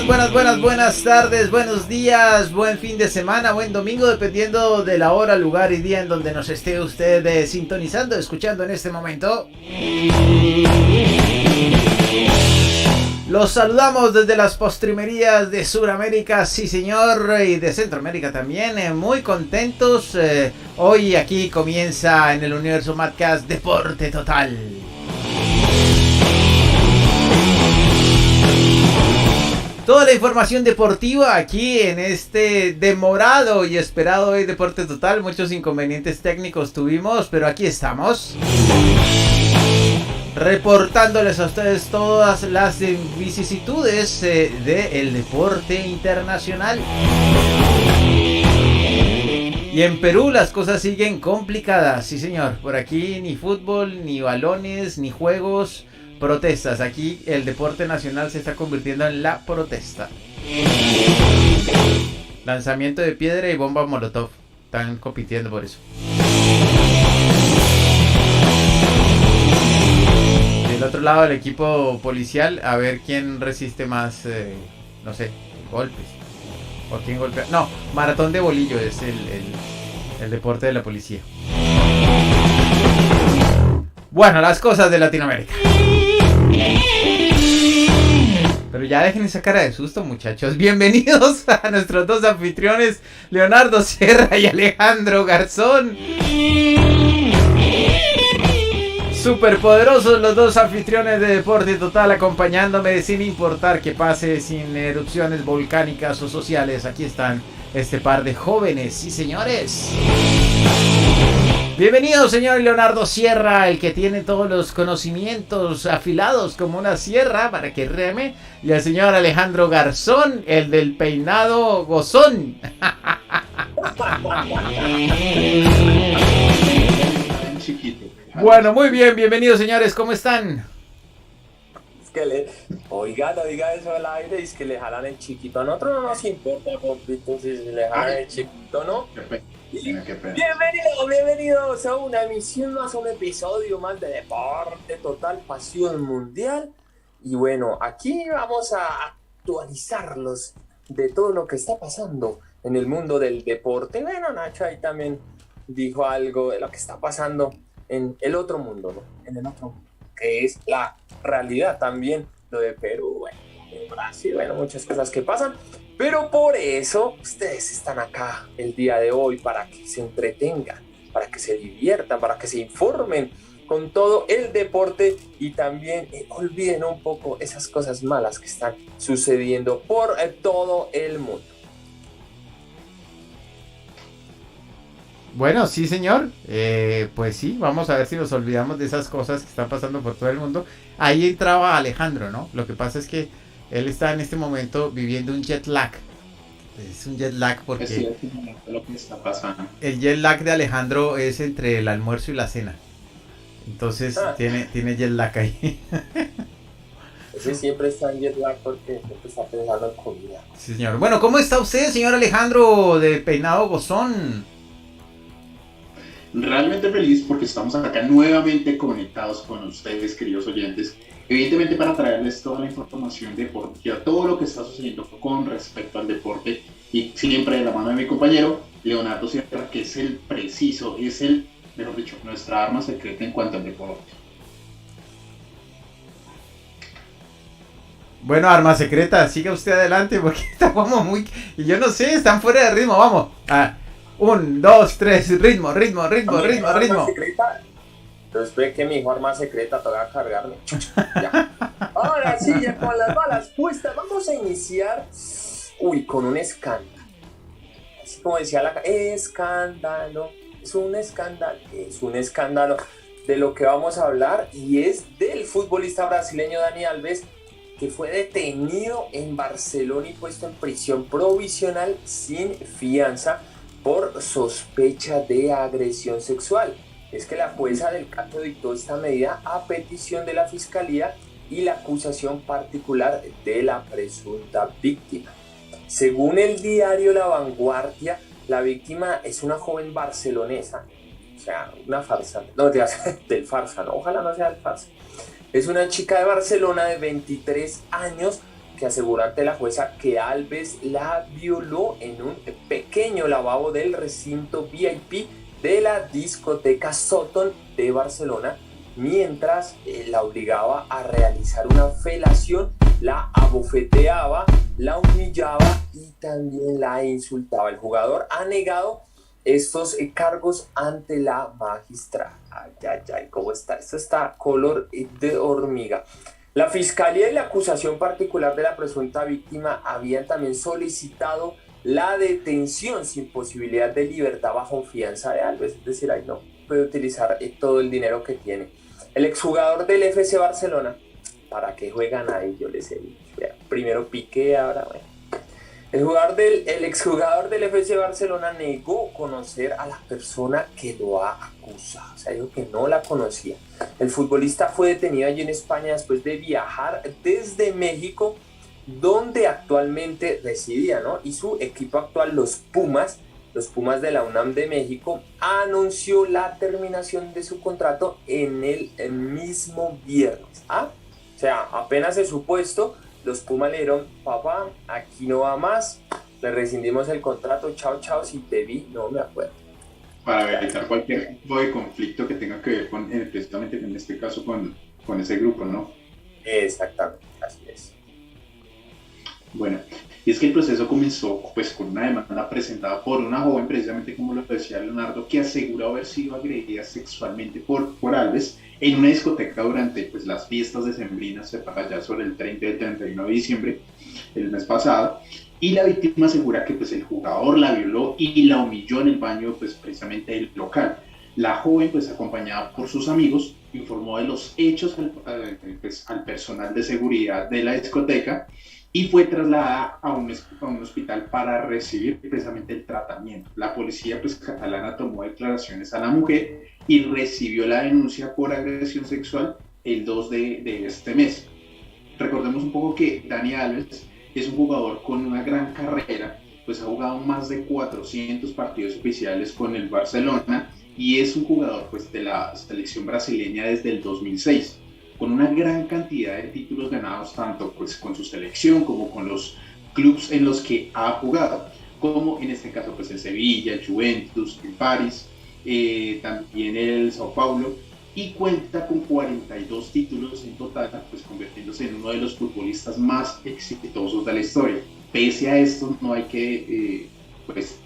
buenas tardes, buenos días, buen fin de semana, buen domingo, dependiendo de la hora, lugar y día en donde nos esté usted sintonizando, escuchando en este momento. Los saludamos desde las postrimerías de Sudamérica, sí señor, y de Centroamérica también, muy contentos. Hoy aquí comienza en el Universo Madcast Deporte Total. Toda la información deportiva aquí en este demorado y esperado hoy Deporte Total. Muchos inconvenientes técnicos tuvimos, pero aquí estamos. Reportándoles a ustedes todas las vicisitudes del deporte internacional. Y en Perú las cosas siguen complicadas, sí señor. Por aquí ni fútbol, ni balones, ni juegos. Protestas, aquí el deporte nacional se está convirtiendo en la protesta. Lanzamiento de piedra y bomba molotov. Están compitiendo por eso. Del otro lado del equipo policial, a ver quién resiste más, no sé, golpes. O quién golpea. No, maratón de bolillo es el deporte de la policía. Bueno, las cosas de Latinoamérica. Pero ya dejen esa cara de susto, muchachos. Bienvenidos a nuestros dos anfitriones, Leonardo Sierra y Alejandro Garzón. Superpoderosos los dos anfitriones de Deporte Total, acompañándome sin importar que pase, sin erupciones volcánicas o sociales. Aquí están este par de jóvenes, sí señores. Bienvenido, señor Leonardo Sierra, el que tiene todos los conocimientos afilados como una sierra para que reme, y el señor Alejandro Garzón, el del peinado gozón. Bueno, muy bien, bienvenidos, señores, ¿cómo están? Es que oiga eso al aire, es que le jalan el chiquito. A nosotros no nos importa, compito, si le jalan el chiquito, ¿no? Bienvenidos a una emisión más, a un episodio más de Deporte Total, Pasión Mundial. Y bueno, aquí vamos a actualizarlos de todo lo que está pasando en el mundo del deporte. Bueno, Nacho ahí también dijo algo de lo que está pasando en el otro mundo, ¿no? En el otro mundo, que es la realidad también, lo de Perú, bueno, en Brasil, bueno, muchas cosas que pasan. Pero por eso ustedes están acá el día de hoy, para que se entretengan, para que se diviertan, para que se informen con todo el deporte y también olviden un poco esas cosas malas que están sucediendo por todo el mundo. Bueno, sí señor, pues sí, vamos a ver si nos olvidamos de esas cosas que están pasando por todo el mundo. Ahí entraba Alejandro, ¿no? Lo que pasa es que él está en este momento viviendo un jet lag. Es un jet lag porque es lo que está pasando. El jet lag de Alejandro es entre el almuerzo y la cena. Entonces tiene jet lag ahí. Ese siempre está en jet lag porque siempre está pensando en comida. Sí, señor. Bueno, ¿cómo está usted, señor Alejandro, de peinado gozón? Realmente feliz porque estamos acá nuevamente conectados con ustedes, queridos oyentes. Evidentemente para traerles toda la información deportiva, todo lo que está sucediendo con respecto al deporte, y siempre de la mano de mi compañero Leonardo Sierra, que es el preciso, es el, mejor dicho, nuestra arma secreta en cuanto al deporte. Bueno, arma secreta, siga usted adelante porque estamos muy... Y yo no sé, están fuera de ritmo, vamos. 1, 2, 3, ritmo. Secreta. Entonces ve que mi hijo arma secreta toca cargarme. Ya. Ahora sí, ya con las balas puestas, vamos a iniciar con un escándalo. Así como decía escándalo. Es un escándalo de lo que vamos a hablar, y es del futbolista brasileño Dani Alves, que fue detenido en Barcelona y puesto en prisión provisional sin fianza por sospecha de agresión sexual. Es que la jueza del caso dictó esta medida a petición de la fiscalía y la acusación particular de la presunta víctima. Según el diario La Vanguardia, la víctima es una joven barcelonesa, o sea, una farsa, no, del farsa, no, ojalá no sea del farsa. Es una chica de Barcelona de 23 años que aseguró ante la jueza que Alves la violó en un pequeño lavabo del recinto VIP de la discoteca Sotón de Barcelona, mientras la obligaba a realizar una felación, la abofeteaba, la humillaba y también la insultaba. El jugador ha negado estos cargos ante la magistrada. Ay, ay, ay, ¿cómo está? Esto está color de hormiga. La fiscalía y la acusación particular de la presunta víctima habían también solicitado la detención sin posibilidad de libertad bajo fianza de Alves, es decir, ahí no puede utilizar todo el dinero que tiene. El exjugador del FC Barcelona, ¿para qué juegan ahí? Yo les he dicho, primero Piqué, ahora bueno. El exjugador del FC Barcelona negó conocer a la persona que lo ha acusado, o sea, dijo que no la conocía. El futbolista fue detenido allí en España después de viajar desde México, donde actualmente residía, ¿no? Y su equipo actual, los Pumas de la UNAM de México, anunció la terminación de su contrato en el mismo viernes. O sea, apenas se supo esto, los Pumas le dijeron, papá, aquí no va más, le rescindimos el contrato, chao, chao, si te vi, no me acuerdo. Para evitar cualquier tipo de conflicto que tenga que ver con, precisamente en este caso, con ese grupo, ¿no? Exactamente, así es. Bueno, y es que el proceso comenzó pues con una demanda presentada por una joven, precisamente como lo decía Leonardo, que aseguró haber sido agredida sexualmente por Alves en una discoteca durante pues, las fiestas decembrinas para allá sobre el 30 y el 31 de diciembre, el mes pasado, y la víctima asegura que pues, el jugador la violó y la humilló en el baño pues, precisamente del local. La joven, pues acompañada por sus amigos, informó de los hechos al personal de seguridad de la discoteca y fue trasladada a un hospital para recibir precisamente el tratamiento. La policía pues, catalana tomó declaraciones a la mujer y recibió la denuncia por agresión sexual el 2 de este mes. Recordemos un poco que Dani Alves es un jugador con una gran carrera, pues ha jugado más de 400 partidos oficiales con el Barcelona y es un jugador pues, de la selección brasileña desde el 2006. Con una gran cantidad de títulos ganados tanto pues, con su selección como con los clubes en los que ha jugado, como en este caso pues, el Sevilla, el Juventus, el París, también el Sao Paulo, y cuenta con 42 títulos en total, pues convirtiéndose en uno de los futbolistas más exitosos de la historia. Pese a esto, no hay que, pues,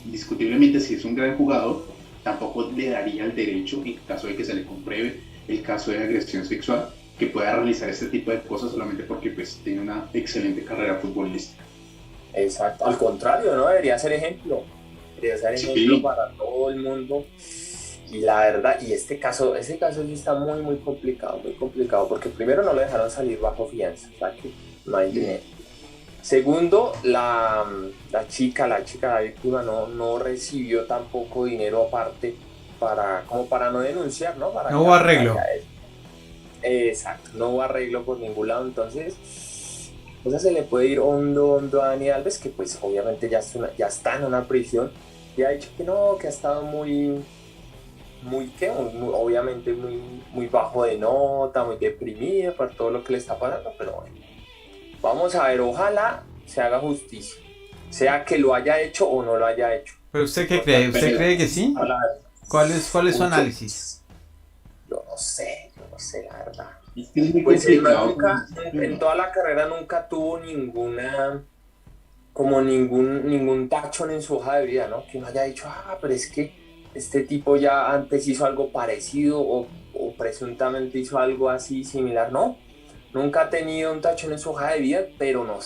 indiscutiblemente si es un gran jugador, tampoco le daría el derecho, en caso de que se le compruebe el caso de agresión sexual, que pueda realizar este tipo de cosas solamente porque pues, tiene una excelente carrera futbolística. Exacto, al contrario, ¿no? Debería ser ejemplo sí, para todo el mundo. Y la verdad, y ese caso sí está muy complicado, porque primero no lo dejaron salir bajo fianza, o sea que no hay dinero. Segundo, la chica, la víctima, no recibió tampoco dinero aparte como para no denunciar, ¿no? No hubo arreglo. Exacto, no hubo arreglo por ningún lado, entonces o sea, se le puede ir hondo a Dani Alves, que pues obviamente ya está en una prisión, y ha dicho que no, que ha estado obviamente muy bajo de nota, muy deprimido por todo lo que le está pasando, pero bueno, vamos a ver, ojalá se haga justicia, sea que lo haya hecho o no lo haya hecho. ¿Pero usted qué cree? ¿Usted cree que sí? ¿Cuál es su análisis? Yo no sé, la verdad. Es muy pues complicado. en toda la carrera nunca tuvo ningún tachón en su hoja de vida, ¿no? Que uno haya dicho, pero es que este tipo ya antes hizo algo parecido o presuntamente hizo algo así similar, ¿no? Nunca ha tenido un tachón en su hoja de vida, pero no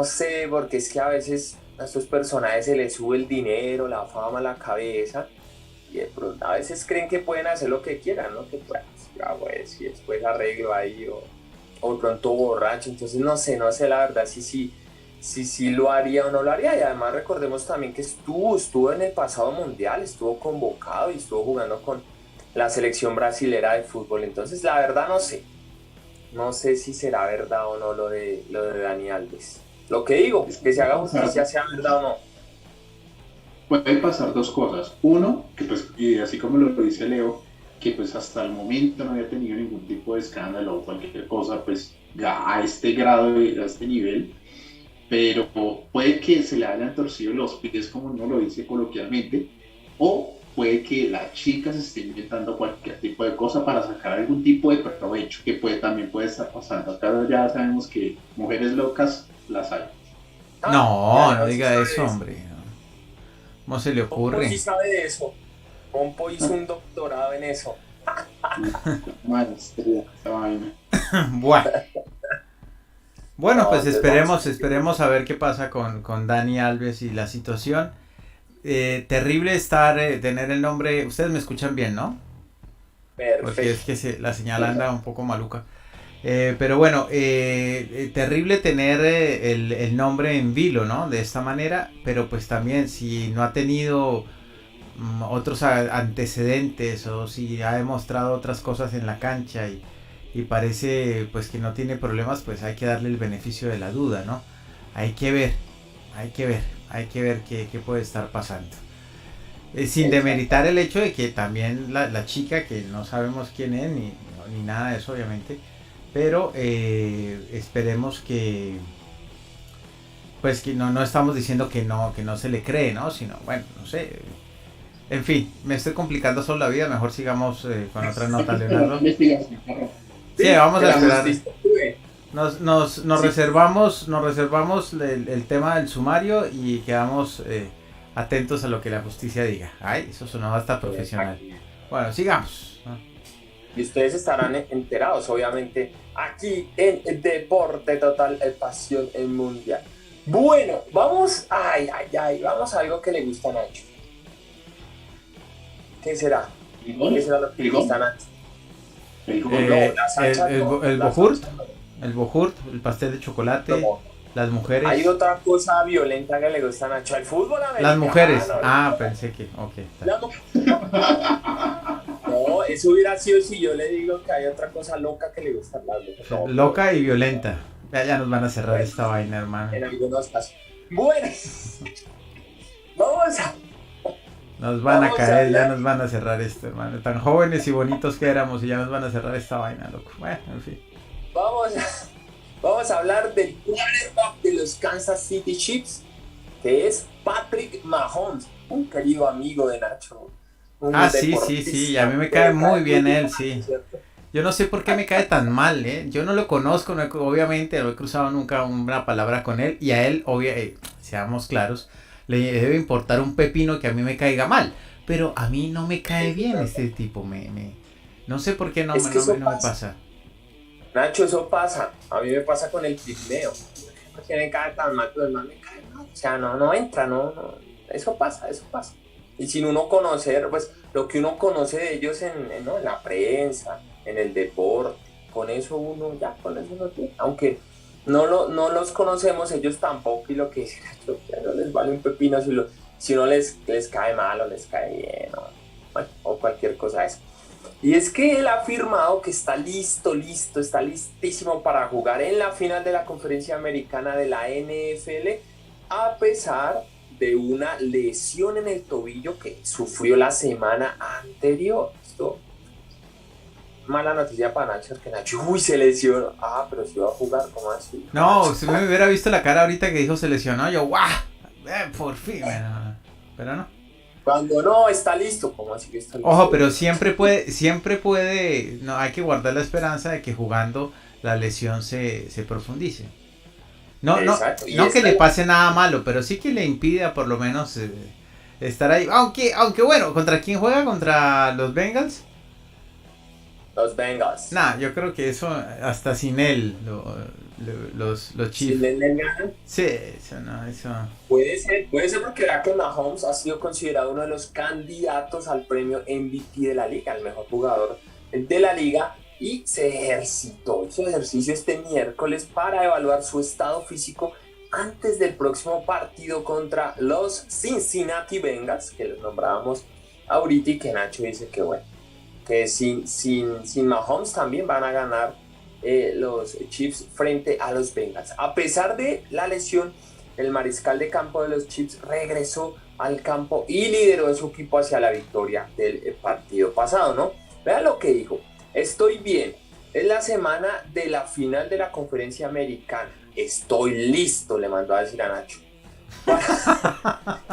sé, porque es que a veces a estos personajes se les sube el dinero, la fama a la cabeza y de pronto a veces creen que pueden hacer lo que quieran, ¿no? Que pues, y después arreglo ahí o pronto borracho, entonces no sé la verdad si lo haría o no lo haría. Y además recordemos también que estuvo en el pasado mundial, estuvo convocado y estuvo jugando con la selección brasilera de fútbol, entonces la verdad no sé si será verdad o no lo de Dani Alves. Lo que digo, que se haga justicia, sea verdad o no. Pueden pasar dos cosas. Uno, que pues, y así como lo dice Leo, que pues hasta el momento no había tenido ningún tipo de escándalo o cualquier cosa, pues a este grado, a este nivel, pero puede que se le hayan torcido los pies, como uno lo dice coloquialmente, o puede que la chica se esté inventando cualquier tipo de cosa para sacar algún tipo de provecho, que también puede estar pasando. Acá ya sabemos que mujeres locas las hay. No, no diga eso, hombre. ¿Cómo se le Pompo ocurre? sí sabe de eso. Pompo hizo un doctorado en eso. Maestría, esta vaina. Bueno, No, pues entonces esperemos a ver qué pasa con Dani Alves y la situación. Terrible tener el nombre. Ustedes me escuchan bien, ¿no? Porque es perfecto. que la señal anda un poco maluca. Pero bueno, terrible tener el nombre en vilo, ¿no? De esta manera, pero pues también si no ha tenido otros antecedentes o si ha demostrado otras cosas en la cancha y parece pues que no tiene problemas, pues hay que darle el beneficio de la duda, ¿no? Hay que ver, hay que ver qué puede estar pasando. Sin demeritar el hecho de que también la chica, que no sabemos quién es ni nada de eso obviamente, pero esperemos que pues que no estamos diciendo que no se le cree, ¿no? Sino, bueno, no sé. En fin, me estoy complicando solo la vida, mejor sigamos con otra nota, Leonardo. Sí, Sí, vamos que a la esperar. justicia actúe. Nos Sí, reservamos el tema del sumario y quedamos atentos a lo que la justicia diga. Ay, eso sonaba hasta profesional. exacto. Bueno, sigamos, ¿no? Y ustedes estarán enterados, obviamente, aquí en Deporte Total, Pasión en Mundial. Bueno, vamos, vamos a algo que le gusta a Nacho. ¿Qué será? ¿Qué será lo que le gusta a Nacho? No, la salsa no, El la bojurt, salsa no. el pastel de chocolate, No. las Hay mujeres. otra cosa violenta que le gusta a Nacho, el fútbol Las americano. mujeres. Ah, pensé que. Ok. La mu- No, eso hubiera sido si yo le digo que hay otra cosa loca que le gusta a las mujeres. No, Loca y violenta. Ya nos van a cerrar bueno, esta vaina, hermano. en algunos casos. Bueno, vamos a, Nos van a vamos a caer, ya hablar. nos van a cerrar esto, hermano. Tan jóvenes y bonitos que éramos y ya nos van a cerrar esta vaina, loco. Bueno, en fin. Vamos a, vamos a hablar del quarterback de los Kansas City Chiefs, que es Patrick Mahomes, un querido amigo de Nacho. Un Sí. A mí me deportista cae que muy bien muy él, mal, sí. ¿cierto? Yo no sé por qué me cae tan mal, ¿eh? Yo no lo conozco, obviamente no he cruzado nunca una palabra con él y a él, seamos claros, le debe importar un pepino que a mí me caiga mal. Pero a mí no me cae bien este tipo, no sé por qué Es que eso no me pasa. pasa. Nacho, eso pasa. A mí me pasa con el pigmeo. Porque me cae tan mal, pero el man me cae mal. O sea, no entra, no. Eso pasa. Y sin uno conocer, pues, lo que uno conoce de ellos ¿no? En la prensa, en el deporte, con eso uno tiene. Aunque no los conocemos ellos tampoco, y lo que dicen, no les vale un pepino si uno les cae mal o les cae bien, bueno, o cualquier cosa de eso. Y es que él ha afirmado que está está listísimo para jugar en la final de la Conferencia Americana de la NFL, a pesar de una lesión en el tobillo que sufrió la semana anterior. Esto, mala noticia para Nacho, que Nacho, se lesionó. Pero si va a jugar, ¿cómo así? No, si me hubiera visto la cara ahorita que dijo se lesionó, yo, ¡guau! Por fin, pero no. Cuando no está listo, ¿cómo así que está listo? Ojo, pero siempre puede, no, hay que guardar la esperanza de que jugando la lesión se profundice. Exacto. No que le pase nada malo, pero sí que le impida por lo menos estar ahí. Aunque bueno, ¿contra quién juega? ¿Contra los Bengals? Los Bengals. Nah, yo creo que eso hasta sin él, los Chiefs. ¿Sin él ganan? Sí, eso. Puede ser porque vea que Mahomes ha sido considerado uno de los candidatos al premio MVP de la liga, el mejor jugador de la liga, y hizo ejercicio este miércoles para evaluar su estado físico antes del próximo partido contra los Cincinnati Bengals, que los nombrábamos ahorita, y que Nacho dice que bueno, que sin Mahomes también van a ganar los Chiefs frente a los Bengals. A pesar de la lesión, el mariscal de campo de los Chiefs regresó al campo y lideró a su equipo hacia la victoria del partido pasado, ¿no? Vean lo que dijo: estoy bien, Es la semana de la final de la conferencia americana. Estoy listo, le mandó a decir a Nacho.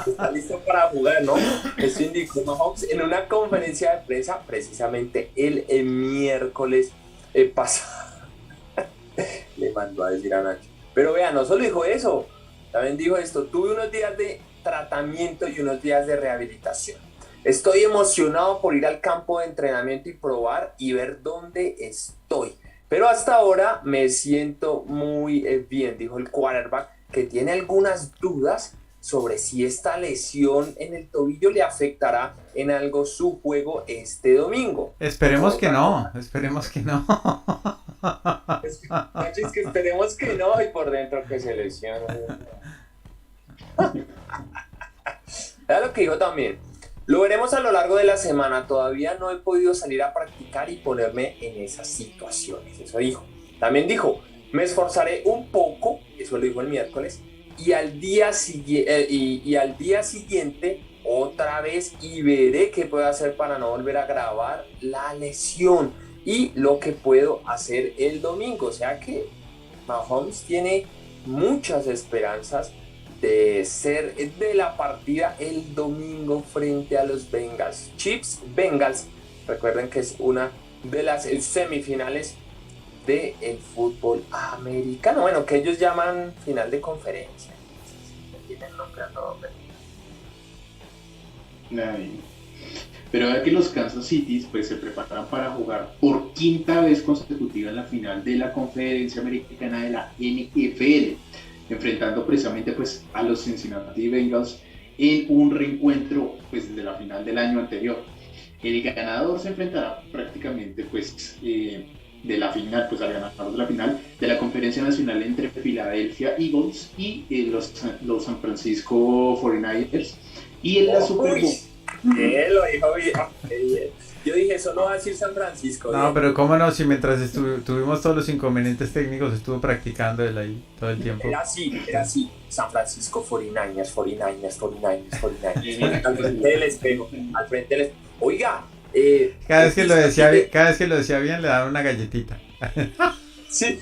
Está listo para jugar, ¿no? Eso indicó Mahomes en una conferencia de prensa precisamente el miércoles pasado. Le mandó a decir a Nacho. Pero vea, no solo dijo eso, también dijo esto: tuve unos días de tratamiento y unos días de rehabilitación. Estoy emocionado por ir al campo de entrenamiento y probar y ver dónde estoy. Pero hasta ahora me siento muy bien, dijo el quarterback, que tiene algunas dudas sobre si esta lesión en el tobillo le afectará en algo su juego este domingo. Esperemos que no, esperemos que no. Es que esperemos que no, y por dentro que se lesione. Era lo que dijo también. Lo veremos a lo largo de la semana. Todavía no he podido salir a practicar y ponerme en esas situaciones. Eso dijo. También dijo: me esforzaré un poco, eso lo dijo el miércoles, y al día siguiente otra vez, y veré qué puedo hacer para no volver a grabar la lesión y lo que puedo hacer el domingo. O sea que Mahomes tiene muchas esperanzas de ser de la partida el domingo frente a los Bengals. Chiefs Bengals, recuerden que es una de las semifinales del fútbol americano, bueno, que ellos llaman final de conferencia. Tienen nombre a todo, pero ahora que los Kansas City pues se preparan para jugar por quinta vez consecutiva en la final de la conferencia americana de la NFL, enfrentando precisamente pues a los Cincinnati Bengals en un reencuentro pues desde la final del año anterior. El ganador se enfrentará prácticamente pues de la final, pues al ganador de la final de la conferencia nacional entre Philadelphia Eagles y los San Francisco 49ers, y en la Super Bowl. Lo dijo bien. Yo dije, eso no va a decir San Francisco. No, pero cómo no, si mientras tuvimos todos los inconvenientes técnicos estuvo practicando él ahí todo el tiempo. Era así. San Francisco 49ers. Al frente del espejo. Oiga. Cada vez que lo decía bien le daban una galletita. Sí.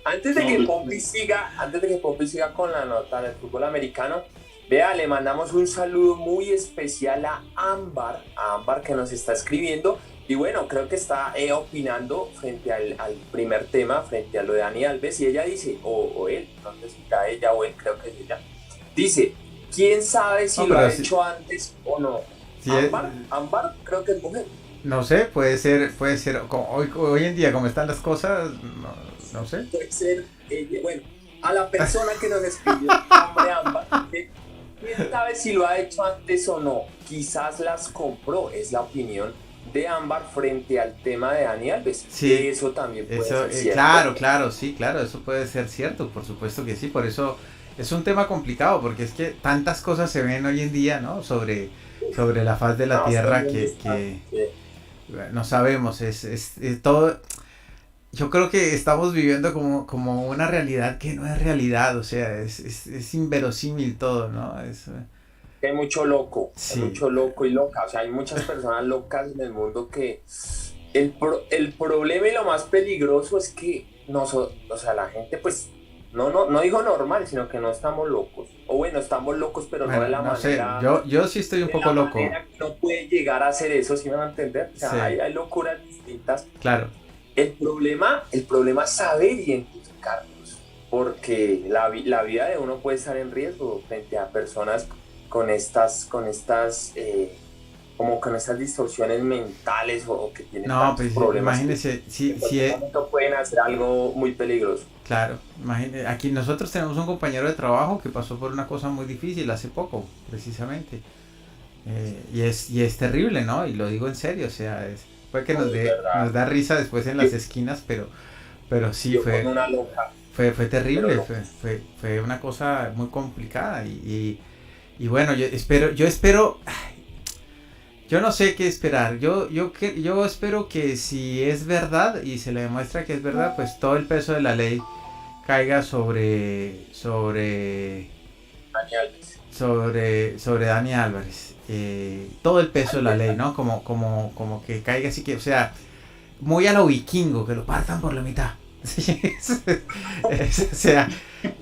Antes de que Pompey siga con la nota del fútbol americano, vea, le mandamos un saludo muy especial a Ámbar que nos está escribiendo, y bueno, creo que está opinando frente al primer tema, frente a lo de Dani Alves, y ella dice, o él, no sé si está ella o él, creo que es ella, dice: ¿quién sabe si lo ha hecho antes o no? Si Ámbar creo que es mujer. No sé, puede ser hoy en día como están las cosas, no sé. Puede ser ella. Bueno, a la persona que nos escribió, hombre Ámbar, quién sabe si lo ha hecho antes o no, quizás las compró, es la opinión de Ámbar frente al tema de Dani Alves. Sí, eso también puede ser cierto. Claro, eso puede ser cierto, por supuesto que sí, por eso es un tema complicado, porque es que tantas cosas se ven hoy en día, ¿no? Sobre la faz de la tierra que no sabemos, es todo. Yo creo que estamos viviendo como una realidad que no es realidad, o sea, es inverosímil todo, ¿no? Hay mucho loco, sí. Hay mucho loco y loca, o sea, hay muchas personas locas en el mundo que el problema y lo más peligroso es que la gente pues no digo normal, sino que no estamos locos, o bueno, estamos locos, pero no de la manera. Yo sí estoy un poco loco. No puede llegar a hacer eso, ¿sí me van a entender? O sea, sí. hay locuras distintas. Claro. El problema es saber identificarlos, porque la vida de uno puede estar en riesgo frente a personas con estas distorsiones mentales o que tienen tantos problemas. Imagínese, si pueden hacer algo muy peligroso. Claro, imagínese, aquí nosotros tenemos un compañero de trabajo que pasó por una cosa muy difícil hace poco, precisamente, y es terrible, ¿no? Y lo digo en serio, o sea, puede que nos da risa después en las esquinas, pero sí fue terrible, fue una cosa muy complicada y bueno, yo espero, yo no sé qué esperar, yo espero que si es verdad y se le demuestra que es verdad, pues todo el peso de la ley caiga sobre Dani Álvarez, todo el peso de la ley, ¿no? Como que caiga así, que, o sea, muy a lo vikingo, que lo partan por la mitad. Sí, o sea,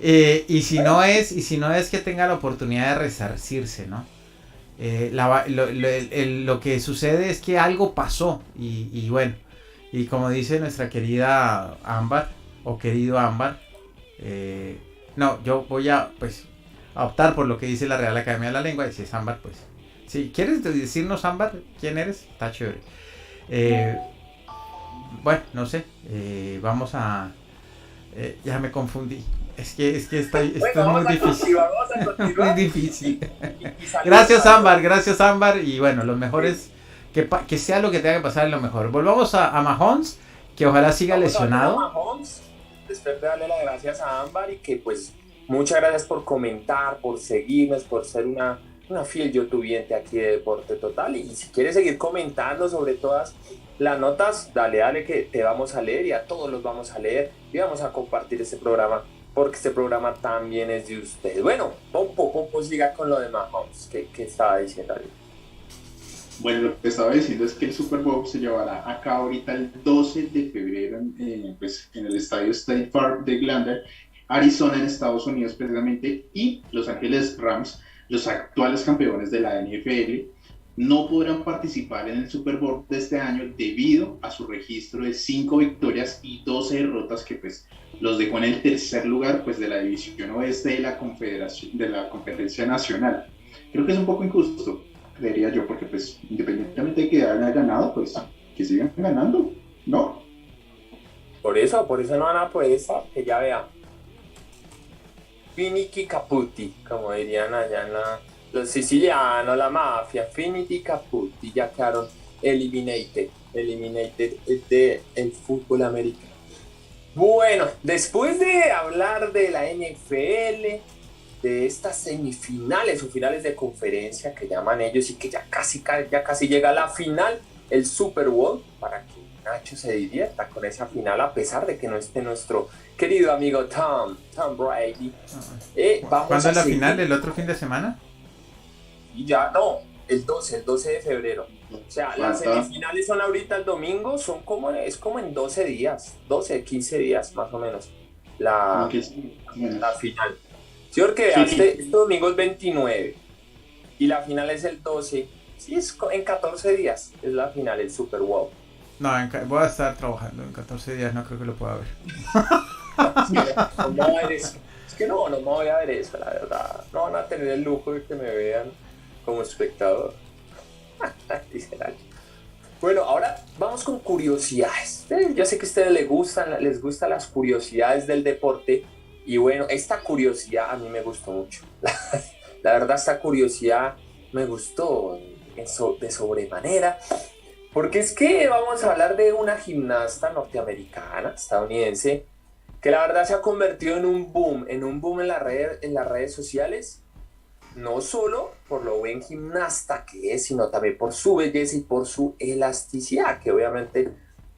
y si no es que tenga la oportunidad de resarcirse, ¿no? Lo que sucede es que algo pasó y bueno, y como dice nuestra querida Ámbar, o querido Ámbar, no, yo voy a optar por lo que dice la Real Academia de la Lengua, y si es Ámbar, pues, si quieres decirnos, Ámbar, quién eres, está chévere. Bueno, no sé, vamos a... ya me confundí. Es que esto es muy difícil. Muy difícil. Gracias, Ámbar. Y bueno, lo mejor es que sea lo que tenga que pasar, es lo mejor. Volvamos a Mahomes, que ojalá siga lesionado. Mahomes, después de darle las gracias a Ámbar y que pues muchas gracias por comentar, por seguirnos, por ser una fiel youtubiente aquí de Deporte Total. Y si quieres seguir comentando sobre todas las notas, dale que te vamos a leer y a todos los vamos a leer y vamos a compartir este programa porque este programa también es de ustedes. Bueno, Pompo siga con lo de Mahomes. ¿Qué estaba diciendo ahí? Bueno, lo que estaba diciendo es que el Super Bowl se llevará a cabo ahorita el 12 de febrero en el estadio State Farm de Glendale, Arizona, en Estados Unidos precisamente, y Los Ángeles Rams, los actuales campeones de la NFL, no podrán participar en el Super Bowl de este año debido a su registro de 5 victorias y 12 derrotas que pues los dejó en el tercer lugar pues de la división oeste de la competencia nacional. Creo que es un poco injusto, creería yo, porque pues independientemente de que haya ganado, pues que sigan ganando, ¿no? Por eso no van a poder estar, que ya vean. Finiti Caputi, como dirían allá en los sicilianos, la mafia, Finiti Caputi, ya quedaron eliminated del fútbol americano. Bueno, después de hablar de la NFL, de estas semifinales o finales de conferencia que llaman ellos y que ya casi llega la final, el Super Bowl, para que Nacho se divierta con esa final a pesar de que no esté nuestro querido amigo Tom Brady. ¿Cuándo es la final? ¿El otro fin de semana? Y ya, no, el 12 de febrero. O sea, las semifinales son ahorita el domingo, es como en 12 días, 15 días más o menos, la final. Sí, porque este domingo es 29 y la final es el 12. Sí, es en 14 días, es la final, el Super Bowl. No, voy a estar trabajando en 14 días, no creo que lo pueda ver. Es que no me voy a ver eso, la verdad. No van a tener el lujo de que me vean como espectador. Bueno, ahora vamos con curiosidades. Yo sé que a ustedes les gustan las curiosidades del deporte. Y bueno, esta curiosidad a mí me gustó mucho. La verdad, esta curiosidad me gustó de sobremanera. Porque es que vamos a hablar de una gimnasta norteamericana, estadounidense, que la verdad se ha convertido en un boom en las redes sociales, no solo por lo buen gimnasta que es, sino también por su belleza y por su elasticidad, que obviamente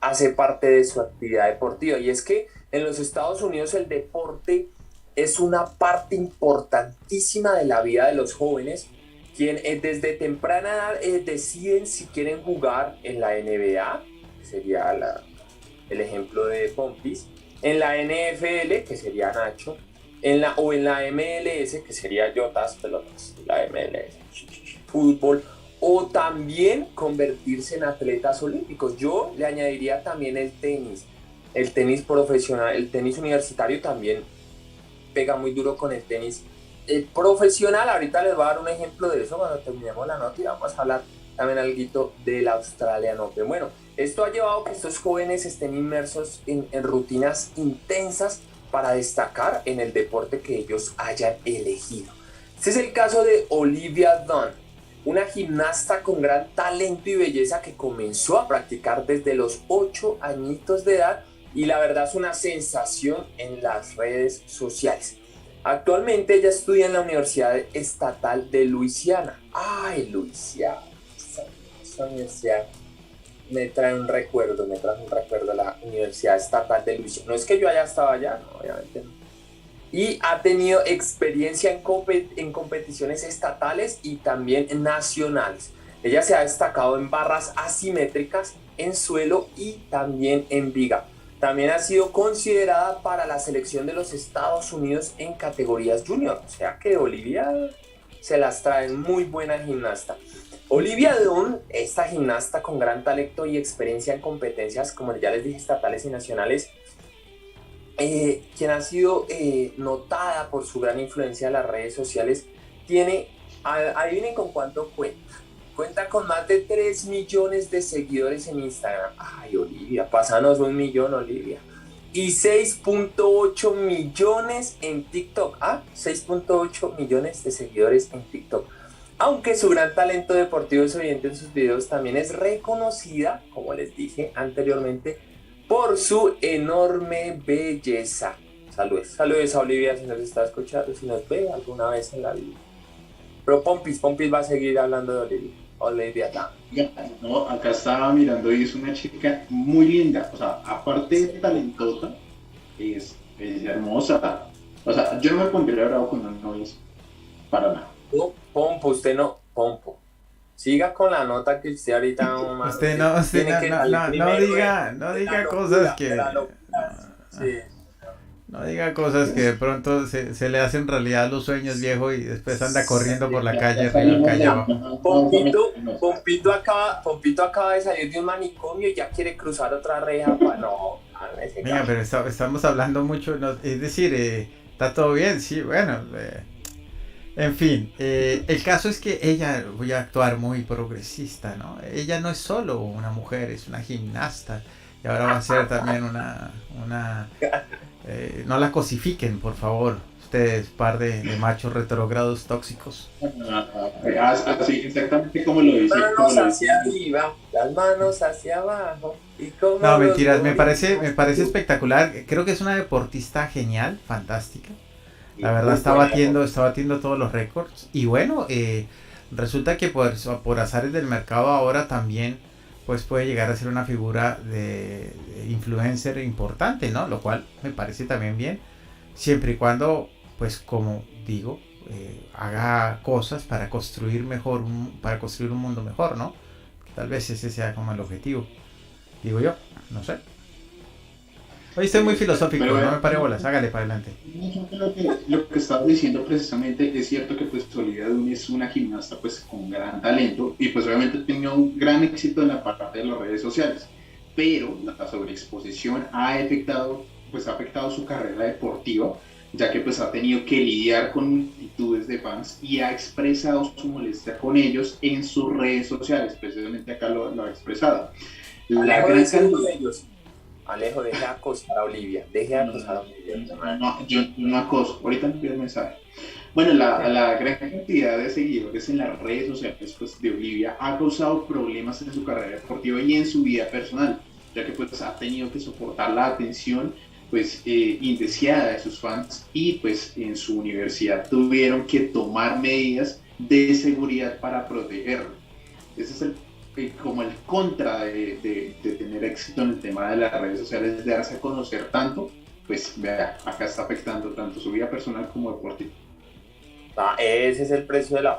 hace parte de su actividad deportiva. Y es que en los Estados Unidos el deporte es una parte importantísima de la vida de los jóvenes, quienes desde temprana edad deciden si quieren jugar en la NBA, que sería el ejemplo de Pompis, en la NFL, que sería Nacho, o en la MLS, que sería Jotas Pelotas, la MLS, fútbol, o también convertirse en atletas olímpicos. Yo le añadiría también el tenis profesional, el tenis universitario también pega muy duro con el tenis profesional. Ahorita les voy a dar un ejemplo de eso cuando terminemos la nota y vamos a hablar también algo del Australian Open. Bueno, esto ha llevado a que estos jóvenes estén inmersos en rutinas intensas para destacar en el deporte que ellos hayan elegido. Este es el caso de Olivia Dunn, una gimnasta con gran talento y belleza que comenzó a practicar desde los 8 añitos de edad y la verdad es una sensación en las redes sociales. Actualmente ella estudia en la Universidad Estatal de Luisiana. ¡Ay, Luisiana! Esa universidad me trae un recuerdo de la Universidad Estatal de Luisiana. No es que yo haya estado allá, no, obviamente no. Y ha tenido experiencia en competiciones estatales y también nacionales. Ella se ha destacado en barras asimétricas, en suelo y también en viga. También ha sido considerada para la selección de los Estados Unidos en categorías junior. O sea que Olivia se las trae, muy buena gimnasta. Olivia Dunn, esta gimnasta con gran talento y experiencia en competencias, como ya les dije, estatales y nacionales, quien ha sido notada por su gran influencia en las redes sociales, adivinen con cuánto cuenta. Cuenta con más de 3 millones de seguidores en Instagram. Ay, Olivia, pásanos 1 millón, Olivia. Y 6.8 millones en TikTok. 6.8 millones de seguidores en TikTok. Aunque su gran talento deportivo es evidente en sus videos, también es reconocida, como les dije anteriormente, por su enorme belleza. Saludos a Olivia si nos está escuchando, si nos ve alguna vez en la vida. Pero Pompis va a seguir hablando de Olivia. Olivia Dunn. No, acá estaba mirando y es una chica muy linda, o sea, aparte de talentosa, es hermosa. O sea, yo no me pondría bravo con una novia para nada. No, Pompo, usted no, Pompo. Siga con la nota que usted ahorita usted no diga cosas que sí. No diga cosas que de pronto se le hacen realidad a los sueños, viejo, y después anda corriendo por la calle arriba, calle abajo. Pompito acaba de salir de un manicomio y ya quiere cruzar otra reja. Mira, pero estamos hablando mucho, ¿no? Es decir, está todo bien, sí, bueno. En fin, el caso es que ella, voy a actuar muy progresista, ¿no? Ella no es solo una mujer, es una gimnasta. Y ahora va a ser también una no la cosifiquen, por favor, ustedes, par de machos retrógrados tóxicos. Así, exactamente como lo dice. Las manos hacia arriba, las manos hacia abajo. No, mentiras, me parece espectacular. Creo que es una deportista genial, fantástica. La verdad está batiendo todos los récords. Y bueno, resulta que por azares del mercado ahora también pues puede llegar a ser una figura de influencer importante, ¿no? Lo cual me parece también bien, siempre y cuando, pues como digo, haga cosas para construir un mundo mejor, ¿no? Tal vez ese sea como el objetivo, digo yo, no sé. Hoy estoy muy filosófico, no me pare bolas, hágale para adelante. Lo que estaba diciendo precisamente es cierto que pues Olivia Dunn es una gimnasta pues con gran talento y pues obviamente ha tenido un gran éxito en la parte de las redes sociales, pero la sobreexposición ha afectado su carrera deportiva, ya que pues ha tenido que lidiar con multitudes de fans y ha expresado su molestia con ellos en sus redes sociales, precisamente acá lo ha expresado. Alejo, deje acosar a Olivia. Yo no acoso. Ahorita me envío el mensaje. Bueno, la gran cantidad de seguidores en las redes sociales pues, de Olivia ha causado problemas en su carrera deportiva y en su vida personal, ya que pues ha tenido que soportar la atención pues indeseada de sus fans y pues en su universidad tuvieron que tomar medidas de seguridad para protegerlo. Ese es como el contra de tener éxito en el tema de las redes sociales, de darse a conocer tanto, pues vea, acá está afectando tanto su vida personal como deportiva. Ese es el precio de la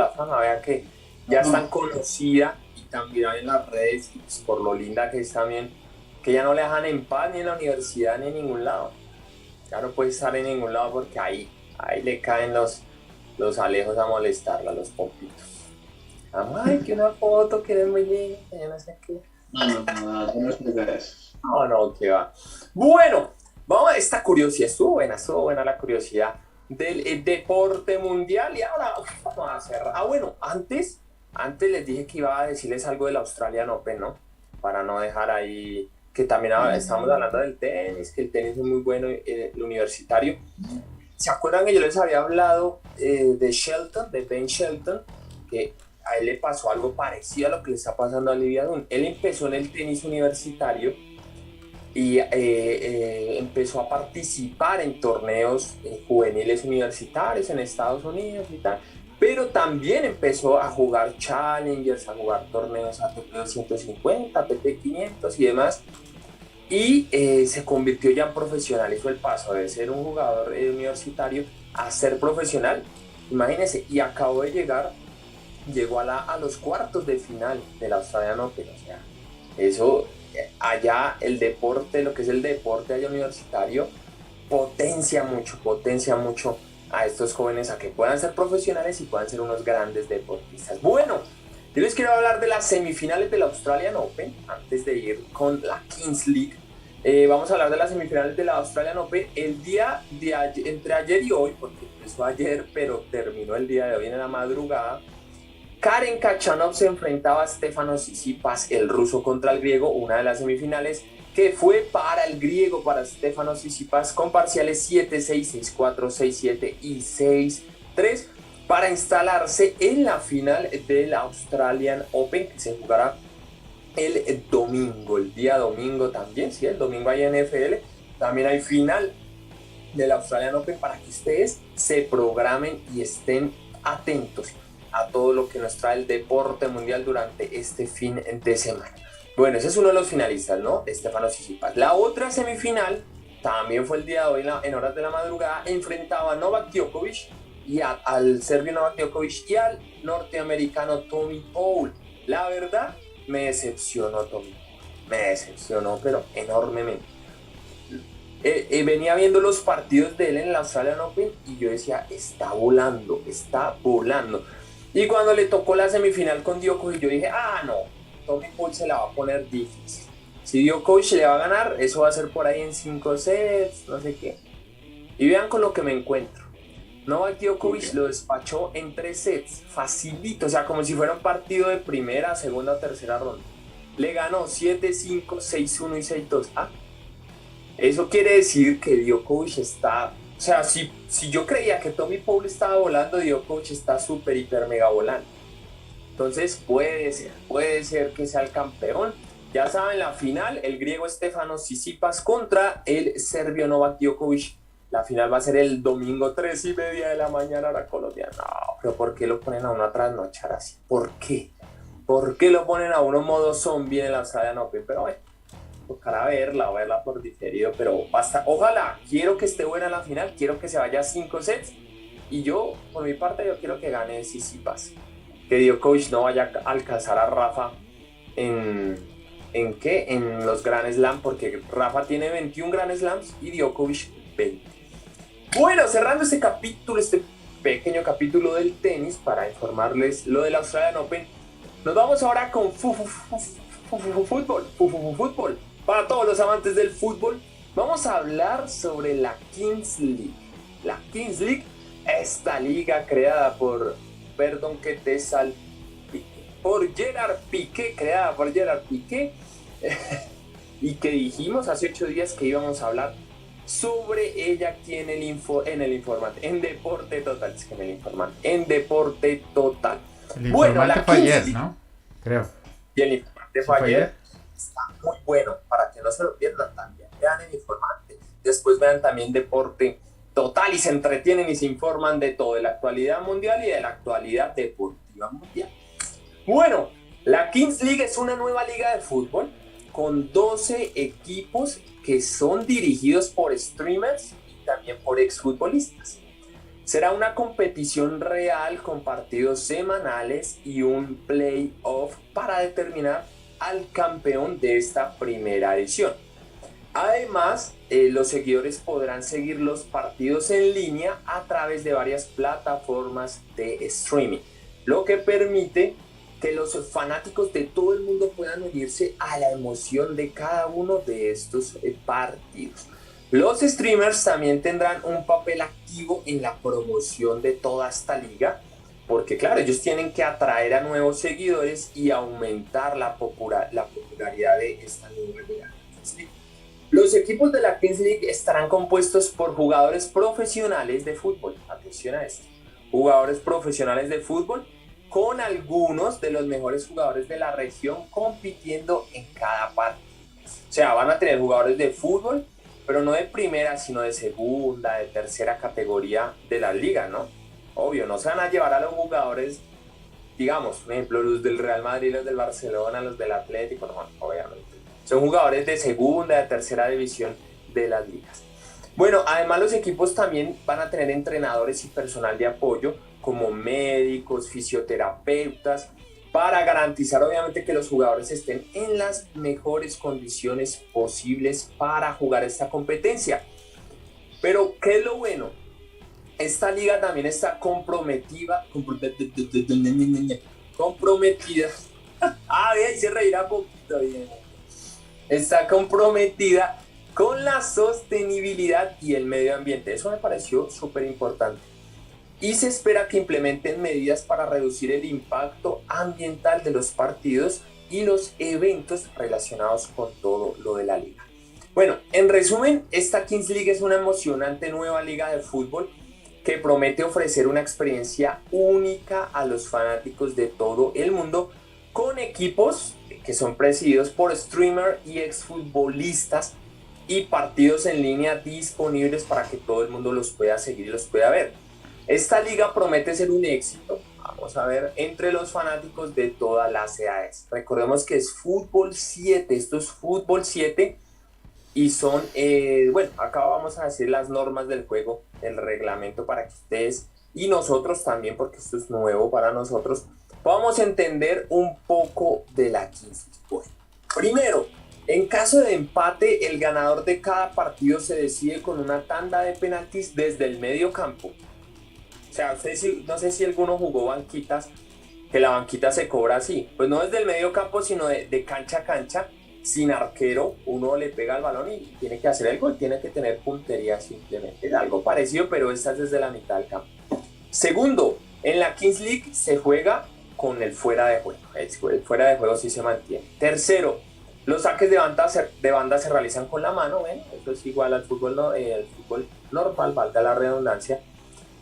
fama, vea que ya es tan conocida y también en las redes, y pues por lo linda que es también, que ya no le dejan en paz ni en la universidad ni en ningún lado. Ya no puede estar en ningún lado porque ahí le caen los Alejos a molestarla, los pompitos. Ay, que una foto, que eres muy linda, no sé qué. No es de eso. No, que va. Bueno, vamos a esta curiosidad, estuvo buena la curiosidad del deporte mundial y ahora vamos a hacer. Bueno, antes les dije que iba a decirles algo del Australian Open, ¿no? Para no dejar ahí, que también estamos hablando del tenis, que el tenis es muy bueno, el universitario. ¿Se acuerdan que yo les había hablado de Ben Shelton, que a él le pasó algo parecido a lo que le está pasando a Olivia Dunn? Él empezó en el tenis universitario y empezó a participar en torneos juveniles universitarios en Estados Unidos y tal, pero también empezó a jugar challengers, a jugar torneos ATP 250, ATP 500 y demás, y se convirtió ya en profesional. Hizo el paso de ser un jugador universitario a ser profesional, imagínense, y acabó de llegar llegó a los cuartos de final del Australian Open. O sea, eso, allá el deporte, lo que es el deporte allá universitario, potencia mucho a estos jóvenes a que puedan ser profesionales y puedan ser unos grandes deportistas. Bueno, yo les quiero hablar de las semifinales del Australian Open, antes de ir con la Kings League. Vamos a hablar de las semifinales de la Australian Open el día de ayer, entre ayer y hoy, porque empezó ayer, pero terminó el día de hoy en la madrugada. Karen Khachanov se enfrentaba a Stefanos Tsitsipas, el ruso contra el griego, una de las semifinales que fue para el griego, para Stefanos Tsitsipas, con parciales 7-6, 6-4, 6-7 y 6-3, para instalarse en la final del Australian Open, que se jugará el domingo, el día domingo también, sí, el domingo hay NFL, también hay final del Australian Open para que ustedes se programen y estén atentos a todo lo que nos trae el deporte mundial durante este fin de semana. Bueno, ese es uno de los finalistas, ¿no? Stefanos Tsitsipas. La otra semifinal también fue el día de hoy en horas de la madrugada, enfrentaba a Novak Djokovic y al serbio Novak Djokovic y al norteamericano Tommy Paul. La verdad, me decepcionó Tommy. Me decepcionó, pero enormemente. Venía viendo los partidos de él en la Australian Open y yo decía, está volando. Y cuando le tocó la semifinal con Djokovic, yo dije, no, Tommy Paul se la va a poner difícil. Si Djokovic le va a ganar, eso va a ser por ahí en 5 sets, no sé qué. Y vean con lo que me encuentro. Novak Djokovic lo despachó en 3 sets, facilito, o sea, como si fuera un partido de primera, segunda o tercera ronda. Le ganó 7-5, 6-1 y 6-2. Eso quiere decir que Djokovic está... O sea, si yo creía que Tommy Paul estaba volando, Djokovic está súper, hiper, mega volando. Entonces puede ser que sea el campeón. Ya saben, la final, el griego Stefanos Tsitsipas contra el serbio Novak Djokovic. La final va a ser el domingo 3:30 de la mañana hora colombiana. No, pero ¿por qué lo ponen a uno a trasnochar así? ¿Por qué? ¿Por qué lo ponen a uno modo zombie en la Australian Open? Pero bueno, tocará verla por diferido, pero basta. Ojalá, quiero que esté buena la final, quiero que se vaya a 5 sets. Y yo, por mi parte, yo quiero que gane Tsitsipas. Que Djokovic no vaya a alcanzar a Rafa en los Grand Slam, porque Rafa tiene 21 Grand Slams y Djokovic 20. Bueno, cerrando este capítulo, este pequeño capítulo del tenis, para informarles lo del Australian Open, nos vamos ahora con fútbol. Para todos los amantes del fútbol, vamos a hablar sobre la Kings League. La Kings League, esta liga creada por Gerard Piqué, creada por Gerard Piqué, y que dijimos hace 8 días que íbamos a hablar sobre ella aquí en el informante, en Deporte Total. Es que en el informante, en Deporte Total. El informante fue ayer, ¿no? Creo. Y el informante fue ayer. Está muy bueno, para que no se lo pierdan también. Vean el informante. Después vean también Deporte Total y se entretienen y se informan de todo, de la actualidad mundial y de la actualidad deportiva mundial. Bueno, la Kings League es una nueva liga de fútbol con 12 equipos que son dirigidos por streamers y también por exfutbolistas. Será una competición real con partidos semanales y un playoff para determinar al campeón de esta primera edición. Además, los seguidores podrán seguir los partidos en línea a través de varias plataformas de streaming, lo que permite que los fanáticos de todo el mundo puedan unirse a la emoción de cada uno de estos partidos. Los streamers también tendrán un papel activo en la promoción de toda esta liga, porque claro, ellos tienen que atraer a nuevos seguidores y aumentar la popularidad de esta nueva liga. Los equipos de la Kings League estarán compuestos por jugadores profesionales de fútbol. Atención a esto. Jugadores profesionales de fútbol con algunos de los mejores jugadores de la región compitiendo en cada partido. O sea, van a tener jugadores de fútbol, pero no de primera, sino de segunda, de tercera categoría de la liga, ¿no? Obvio, no se van a llevar a los jugadores, digamos, por ejemplo, los del Real Madrid, los del Barcelona, los del Atlético, no, obviamente. Son jugadores de segunda, de tercera división de las ligas. Bueno, además los equipos también van a tener entrenadores y personal de apoyo como médicos, fisioterapeutas, para garantizar obviamente que los jugadores estén en las mejores condiciones posibles para jugar esta competencia. Pero, ¿qué es lo bueno? Esta liga también está comprometida. Ahí se reirá poquito bien. Está comprometida con la sostenibilidad y el medio ambiente. Eso me pareció súper importante. Y se espera que implementen medidas para reducir el impacto ambiental de los partidos y los eventos relacionados con todo lo de la liga. Bueno, en resumen, esta Kings League es una emocionante nueva liga de fútbol que promete ofrecer una experiencia única a los fanáticos de todo el mundo, con equipos que son presididos por streamers y exfutbolistas y partidos en línea disponibles para que todo el mundo los pueda seguir y los pueda ver. Esta liga promete ser un éxito, vamos a ver, entre los fanáticos de todas las edades. Recordemos que es Fútbol 7, esto es Fútbol 7 y son, bueno, acá vamos a decir las normas del juego, el reglamento para que ustedes y nosotros también, porque esto es nuevo para nosotros, vamos a entender un poco de la Kings League. Bueno, primero, en caso de empate, el ganador de cada partido se decide con una tanda de penaltis desde el medio campo. O sea, no sé si alguno jugó banquitas, que la banquita se cobra así. Pues no desde el medio campo, sino de cancha a cancha, sin arquero. Uno le pega al balón y tiene que hacer el gol, tiene que tener puntería simplemente. Es algo parecido, pero esta es desde la mitad del campo. Segundo, en la Kings League se juega con el fuera de juego. El fuera de juego sí se mantiene. Tercero, los saques de banda se realizan con la mano, ¿ven? Eso es igual al fútbol normal, valga la redundancia.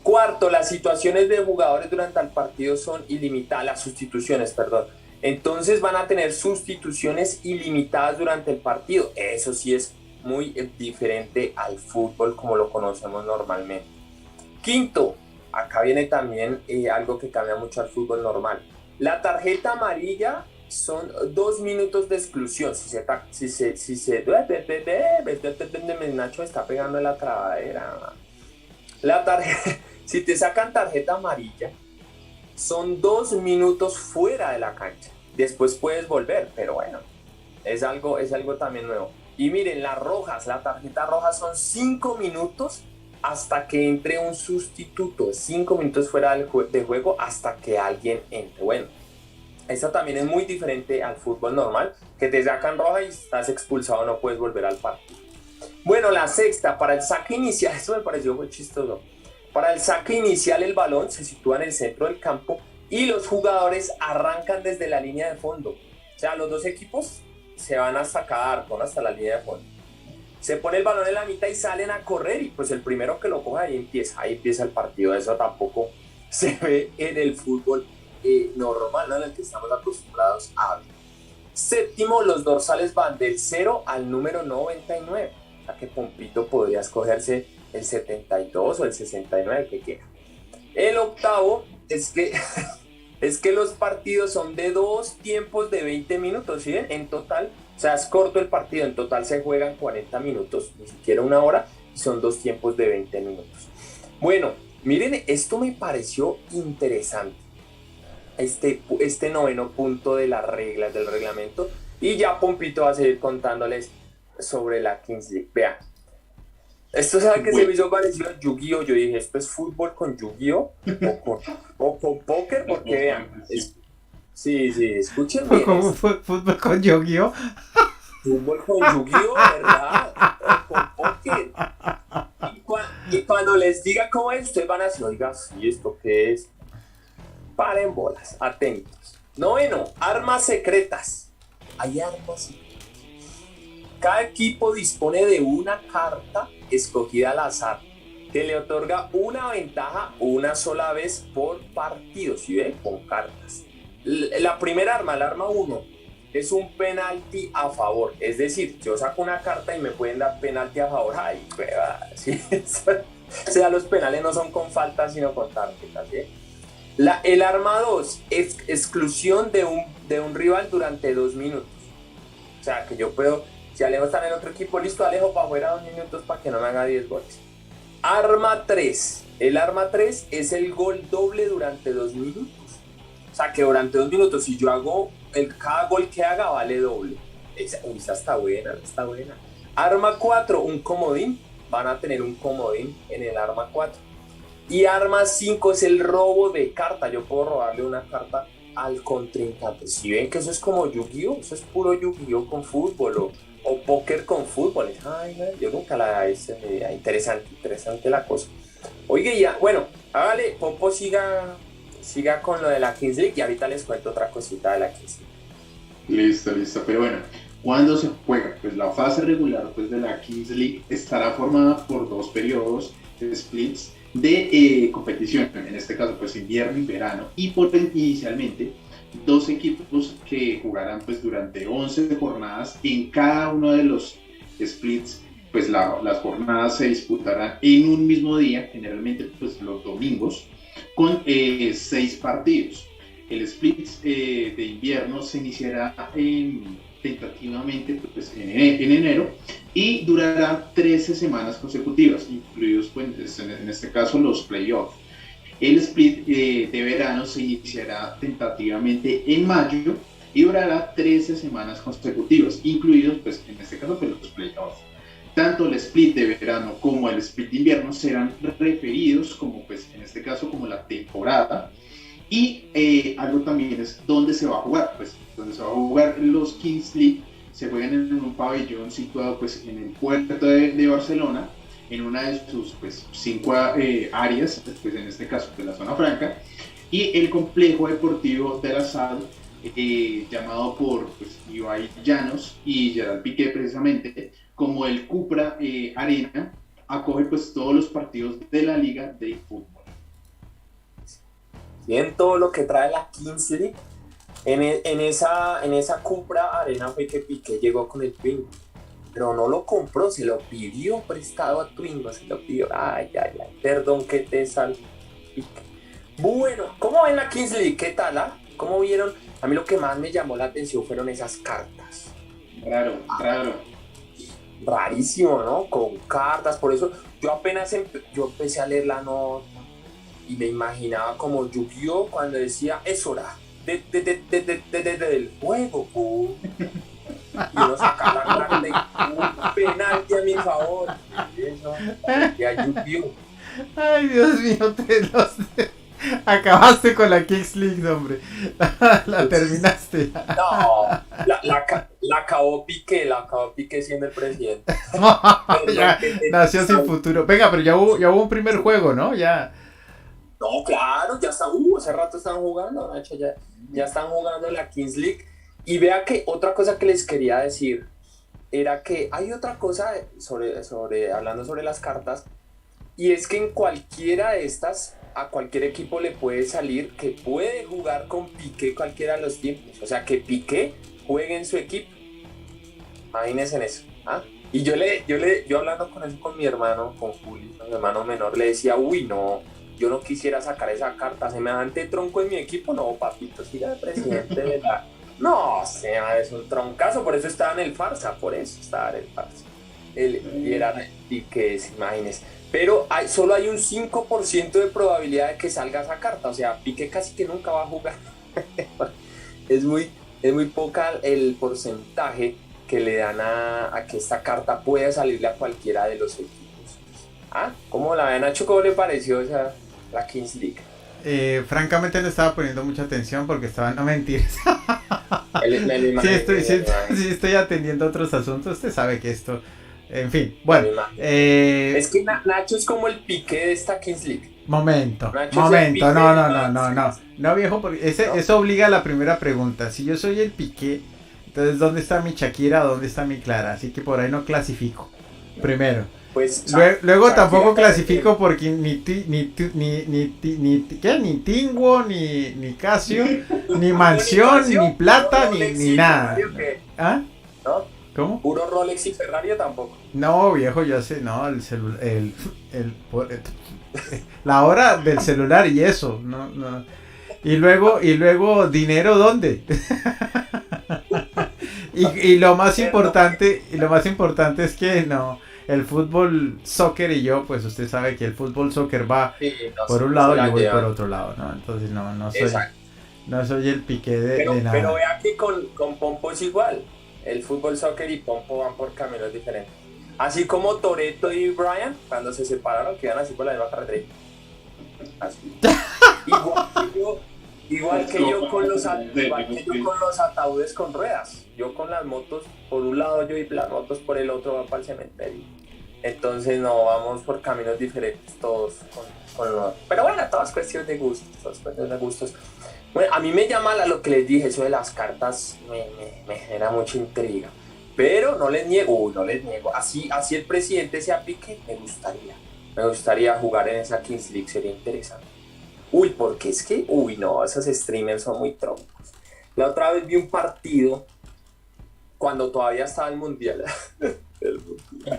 Cuarto, las situaciones de jugadores durante el partido son ilimitadas, las sustituciones, perdón. Entonces van a tener sustituciones ilimitadas durante el partido. Eso sí es muy diferente al fútbol como lo conocemos normalmente. Quinto, acá viene también algo que cambia mucho al fútbol normal. La tarjeta amarilla son 2 minutos de exclusión. Nacho está pegando en la trabadera. Si te sacan tarjeta amarilla, son 2 minutos fuera de la cancha. Después puedes volver, pero bueno, es algo también nuevo. Y miren, las tarjetas rojas son 5 minutos hasta que entre un sustituto. 5 minutos fuera de juego hasta que alguien entre. Bueno, esta también es muy diferente al fútbol normal, que te sacan roja y estás expulsado, no puedes volver al partido. Bueno, la sexta, para el saque inicial, esto me pareció muy chistoso. Para el saque inicial, el balón se sitúa en el centro del campo y los jugadores arrancan desde la línea de fondo. O sea, los dos equipos se van hasta cada arco, hasta la línea de fondo. Se pone el balón en la mitad y salen a correr y pues el primero que lo coja ahí empieza el partido. Eso tampoco se ve en el fútbol normal, ¿no? En el que estamos acostumbrados a ver. Séptimo, los dorsales van del 0 al número 99. O sea que Pompito podría escogerse el 72 o el 69, que quiera. El octavo es que los partidos son de 2 tiempos de 20 minutos, ¿sí ven? En total, o sea, es corto el partido, en total se juegan 40 minutos, ni siquiera una hora, y son 2 tiempos de 20 minutos. Bueno, miren, esto me pareció interesante, este noveno punto de las reglas del reglamento, y ya Pompito va a seguir contándoles sobre la Kings League. Vean, esto sabe que se me hizo parecido a Yu-Gi-Oh. Yo dije, ¿esto es fútbol con Yu-Gi-Oh? o con póker? Porque vean, sí, escuchen bien. ¿Cómo fue fútbol con Yu-Gi-Oh? Fútbol con Yu-Gi-Oh, ¿verdad? O con póker. Y cuando les diga cómo es, ustedes van a decir, oiga, sí, ¿esto qué es? Paren bolas, atentos. Noveno, armas secretas. Hay armas secretas. Cada equipo dispone de una carta escogida al azar que le otorga una ventaja una sola vez por partido, ¿sí ven? Con cartas. La primera arma, el arma 1, es un penalti a favor. Es decir, yo saco una carta y me pueden dar penalti a favor. Ay, ¿sí? O sea, los penales no son con falta, sino con tarjetas, ¿sí? El arma 2 es exclusión de un rival durante 2 minutos. O sea, que yo puedo... Si Alejo está en el otro equipo, listo, Alejo para afuera 2 minutos para que no me haga 10 goles. Arma 3. El arma 3 es el gol doble durante 2 minutos. O sea, que durante 2 minutos, si yo hago, cada gol que haga vale doble. Esa está buena, está buena. Arma 4, un comodín. Van a tener un comodín en el arma 4. Y arma 5 es el robo de carta. Yo puedo robarle una carta al contrincante. Si ven que eso es como Yu-Gi-Oh, eso es puro Yu-Gi-Oh con fútbol o póker con fútbol. Ay, no, yo nunca la hice. Interesante la cosa. Oye, ya, bueno, hágale, Popo siga con lo de la Kings League y ahorita les cuento otra cosita de la Kings League. Listo, pero bueno, ¿cuándo se juega? Pues la fase regular pues, de la Kings League estará formada por 2 periodos splits de competición, en este caso pues invierno y verano, y inicialmente 2 equipos que jugarán pues durante 11 jornadas en cada uno de los splits. Pues las jornadas se disputarán en un mismo día, generalmente pues los domingos, con 6 partidos. El split de invierno se iniciará tentativamente pues, en enero y durará 13 semanas consecutivas, incluidos pues, en este caso los playoffs. El split de verano se iniciará tentativamente en mayo y durará 13 semanas consecutivas, incluidos pues, en este caso pues, los playoffs. Tanto el split de verano como el split de invierno serán referidos como pues en este caso como la temporada. Y algo también es dónde se va a jugar, pues donde se va a jugar los Kings League se juegan en un pabellón situado pues en el puerto de Barcelona, en una de sus pues 5 áreas, pues en este caso de la zona franca, y el complejo deportivo de la Sal, llamado por pues, Ibai Llanos y Gerard Piqué precisamente, como el Cupra Arena, acoge pues todos los partidos de la liga de fútbol. Bien, todo lo que trae la Kings League. En esa Cupra Arena fue que Piqué llegó con el Twingo, pero no lo compró, se lo pidió prestado a Twingo, se lo pidió. Ay, perdón que te salpique. Bueno, ¿cómo ven la Kings League? ¿Qué tal? ¿Cómo vieron? A mí lo que más me llamó la atención fueron esas cartas. Raro. Rarísimo, ¿no? Con cartas, por eso yo empecé a leer la nota y me imaginaba como Yu-Gi-Oh cuando decía es hora del juego, y uno saca la carta y un penalti a mi favor. Eso, ya Yu-Gi-Oh. Ay, Dios mío, acabaste con la Kings League, hombre. La terminaste. No, la acabó Piqué siendo el presidente. Ya, nació sin futuro. Venga, pero ya hubo un primer juego, ¿no? Ya. No, claro, ya está. Hace rato están jugando, Nacho, ya están jugando la Kings League. Y vea que otra cosa que les quería decir era que hay otra cosa hablando sobre las cartas, y es que en cualquiera de estas a cualquier equipo le puede salir que puede jugar con Piqué cualquiera de los tiempos. O sea, que Piqué juegue en su equipo. Imagínense en eso. Y yo hablando con mi hermano, con Julio, mi hermano menor, le decía, uy, no, yo no quisiera sacar esa carta, semejante tronco en mi equipo. No, papito, siga de presidente de la... No, o sea, es un troncazo, por eso estaba en el Farsa, y era Piqué, imagínense. Pero solo hay un 5% de probabilidad de que salga esa carta. O sea, Piqué casi que nunca va a jugar. es muy poca el porcentaje que le dan a que esta carta pueda salirle a cualquiera de los equipos. ¿Cómo la ven, Nacho? ¿Cómo le pareció la Kings League? Francamente no estaba poniendo mucha atención porque estaban... No, mentiras. Sí, estoy atendiendo otros asuntos. Usted sabe que esto... En fin, bueno. Es que Nacho es como el Piqué de esta Kings League. Momento. No, viejo, porque eso obliga a la primera pregunta. Si yo soy el Piqué, entonces ¿dónde está mi Shakira? ¿Dónde está mi Clara? Así que por ahí no clasifico. Primero. Pues, luego tampoco clasifico porque ni Tingo, ni Casio, ni Mansión, ni Plata, ni nada. ¿No? ¿Cómo? ¿Puro Rolex y Ferrari tampoco? No, viejo, yo sé, no, la hora del celular y eso, no. Y luego, ¿dinero dónde? y lo más importante es que no, el fútbol soccer y yo, pues usted sabe que el fútbol soccer va por un no lado y yo voy por otro lado, ¿no? Entonces Exacto. no soy el piqué de nada. Pero vea que con Pompo es igual. El fútbol soccer y Pompo van por caminos diferentes. Así como Toretto y Brian, cuando se separaron, que iban así por la misma carretera. Así. Igual que yo con los ataúdes con ruedas. Yo con las motos por un lado yo y las motos por el otro van para el cementerio. Entonces no, vamos por caminos diferentes todos. Pero bueno, todas cuestiones de gustos. Bueno, a mí me llama lo que les dije, eso de las cartas me genera mucha intriga. Pero no les niego. Así el presidente sea Piqué, me gustaría jugar en esa Kings League, sería interesante. Porque es que, esos streamers son muy troncos. La otra vez vi un partido cuando todavía estaba el mundial. ¿El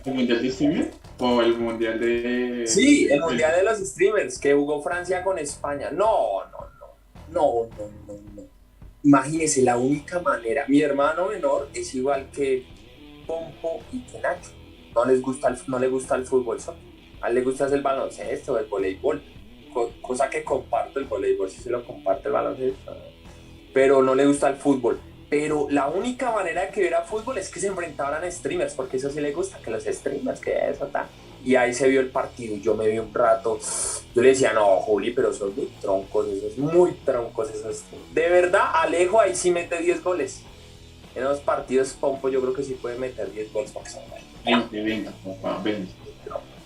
mundial de streamer? ¿O el mundial de...? Sí, el mundial de los streamers, que jugó Francia con España. No. Imagínese, la única manera. Mi hermano menor es igual que Pompo y que Nacho. No le gusta el fútbol, a él le gusta el baloncesto, el voleibol. Cosa que comparto, el voleibol sí se lo comparte el baloncesto, pero no le gusta el fútbol. Pero la única manera de que viera fútbol es que se enfrentaran a streamers, porque eso sí le gusta, que los streamers, que eso está. Y ahí se vio el partido, yo me vi un rato, yo le decía, no, Juli, pero son muy troncos esos. De verdad, Alejo ahí sí mete 10 goles. En los partidos, Pompo yo creo que sí puede meter 10 goles porque son 20.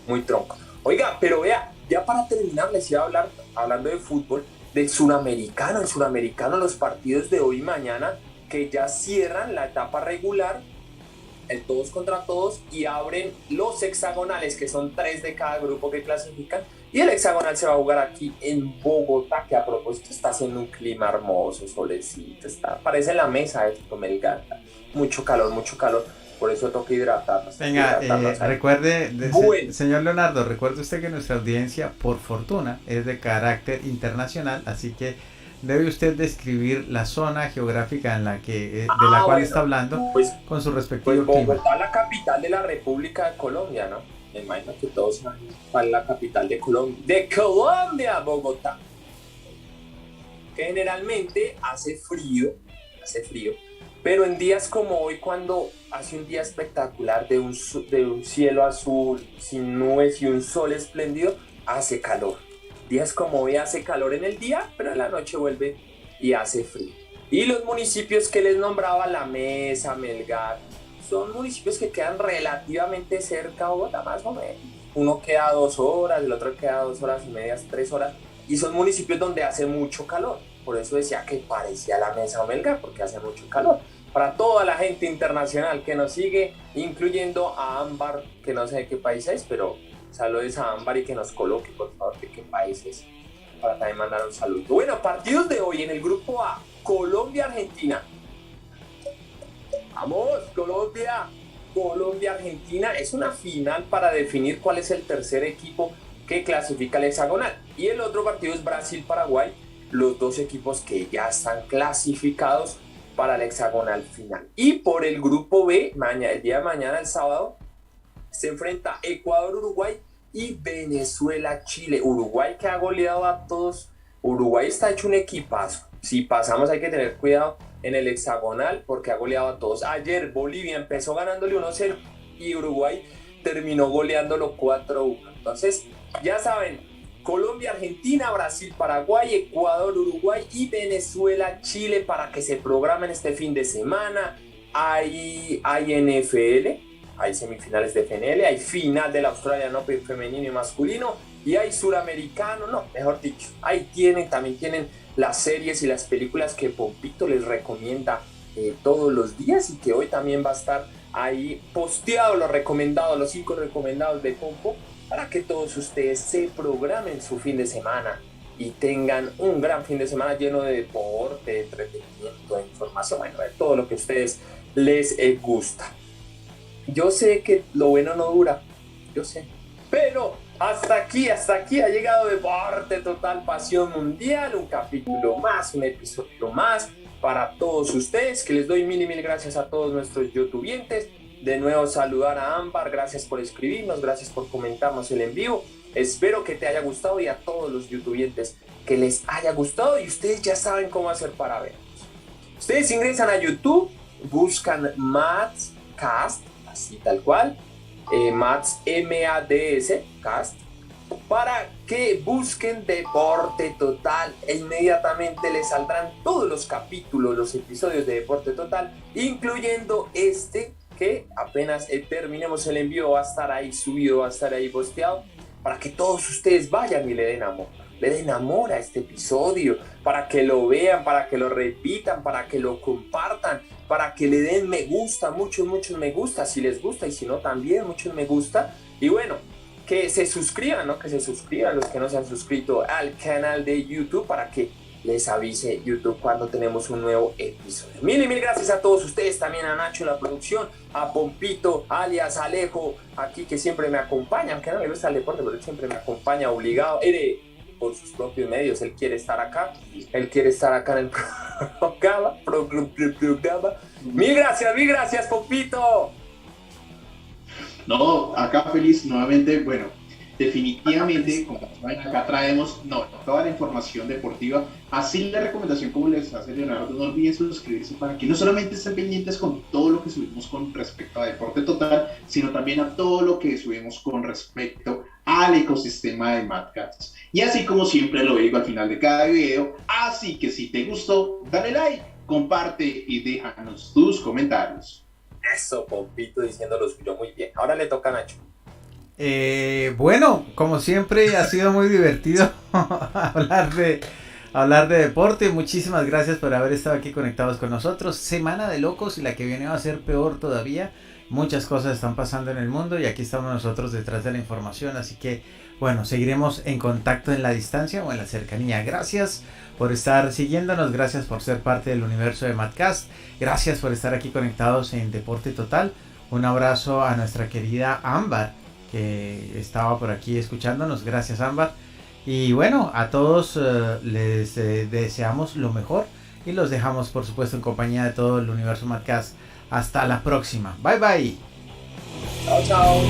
Muy tronco. Oiga, pero vea, ya para terminar les iba a hablar, hablando de fútbol, del suramericano. El suramericano, los partidos de hoy y mañana, que ya cierran la etapa regular, el todos contra todos, y abren los hexagonales, que son 3 de cada grupo que clasifican, y el hexagonal se va a jugar aquí en Bogotá, que a propósito está haciendo un clima hermoso, solecito, parece la mesa esto, me encanta, mucho calor, por eso toca hidratarnos. Venga, recuerde, señor Leonardo, recuerde usted que nuestra audiencia, por fortuna, es de carácter internacional, así que debe usted describir la zona geográfica en la de la cual está hablando, pues, con su respectivo clima. Bogotá, la capital de la República de Colombia, ¿no? Me imagino que todos saben cuál es la capital de Colombia. ¡De Colombia, Bogotá! Que generalmente hace frío, pero en días como hoy, cuando hace un día espectacular de un cielo azul, sin nubes y un sol espléndido, hace calor. Días como hoy hace calor en el día, pero en la noche vuelve y hace frío. Y los municipios que les nombraba, La Mesa, Melgar, son municipios que quedan relativamente cerca a Bogotá, más o menos. Uno queda a 2 horas, el otro queda a 2 horas y media, 3 horas. Y son municipios donde hace mucho calor. Por eso decía que parecía La Mesa o Melgar, porque hace mucho calor. Para toda la gente internacional que nos sigue, incluyendo a Ámbar, que no sé de qué país es, pero saludos a Ámbar y que nos coloque, por favor, de qué país es, para también mandar un saludo. Bueno, partidos de hoy en el grupo A, Colombia-Argentina. ¡Vamos, Colombia! Colombia-Argentina es una final para definir cuál es el tercer equipo que clasifica al hexagonal. Y el otro partido es Brasil-Paraguay, los dos equipos que ya están clasificados para el hexagonal final. Y por el grupo B, el día de mañana, el sábado, se enfrenta Ecuador-Uruguay y Venezuela-Chile. Uruguay, que ha goleado a todos. Uruguay está hecho un equipazo. Si pasamos hay que tener cuidado en el hexagonal porque ha goleado a todos. Ayer Bolivia empezó ganándole 1-0 y Uruguay terminó goleándolo 4-1. Entonces, ya saben, Colombia, Argentina, Brasil, Paraguay, Ecuador, Uruguay y Venezuela, Chile, para que se programen este fin de semana. Hay NFL, hay semifinales de FNL, hay final del Australian Open femenino y masculino, y hay suramericano, mejor dicho, también tienen las series y las películas que Pompito les recomienda todos los días, y que hoy también va a estar ahí posteado los 5 recomendados de Pompo, para que todos ustedes se programen su fin de semana y tengan un gran fin de semana lleno de deporte, de entretenimiento, de información, bueno, de todo lo que a ustedes les gusta. Yo sé que lo bueno no dura, yo sé, pero hasta aquí ha llegado Deporte Total Pasión Mundial, un capítulo más, un episodio más para todos ustedes, que les doy mil y mil gracias a todos nuestros youtubientes. de nuevo saludar a Ámbar, gracias por escribirnos, gracias por comentarnos el en vivo. Espero que te haya gustado y a todos los youtubers que les haya gustado, y ustedes ya saben cómo hacer para vernos. Ustedes ingresan a YouTube, buscan Madscast, así tal cual, Mads, M-A-D-S, Cast, para que busquen Deporte Total e inmediatamente les saldrán todos los capítulos, los episodios de Deporte Total, incluyendo este que apenas terminemos el envío va a estar ahí subido, va a estar ahí posteado, para que todos ustedes vayan y le den amor a este episodio, para que lo vean, para que lo repitan, para que lo compartan, para que le den me gusta, muchos me gusta, si les gusta, y si no también muchos me gusta, y bueno, que se suscriban, ¿no? Que se suscriban los que no se han suscrito al canal de YouTube para que les avise YouTube cuando tenemos un nuevo episodio. Mil gracias a todos ustedes, también a Nacho en la producción, a Pompito, alias Alejo, aquí que siempre me acompaña, aunque no le gusta el deporte, pero él siempre me acompaña obligado, por sus propios medios, él quiere estar acá en el programa. Mil gracias, Pompito. No, acá feliz nuevamente, bueno, definitivamente, como saben, acá traemos toda la información deportiva, así la recomendación como les hace Leonardo, no olviden suscribirse para que no solamente estén pendientes con todo lo que subimos con respecto a Deporte Total, sino también a todo lo que subimos con respecto al ecosistema de Madscast. Y así como siempre lo digo al final de cada video, así que si te gustó, dale like, comparte y déjanos tus comentarios. Eso, Pompito diciendo lo suyo muy bien. Ahora le toca a Nacho. Bueno, como siempre ha sido muy divertido hablar de deporte. Muchísimas gracias por haber estado aquí conectados con nosotros. Semana de locos, y la que viene va a ser peor todavía. Muchas cosas están pasando en el mundo y aquí estamos nosotros detrás de la información, así que bueno, seguiremos en contacto en la distancia o en la cercanía. Gracias por estar siguiéndonos, gracias por ser parte del universo de Madscast, gracias por estar aquí conectados en Deporte Total. Un abrazo a nuestra querida Ámbar, que estaba por aquí escuchándonos. Gracias, Ámbar. Y bueno, a todos les deseamos lo mejor y los dejamos por supuesto en compañía de todo el universo Madscast. Hasta la próxima. Bye bye. Chao.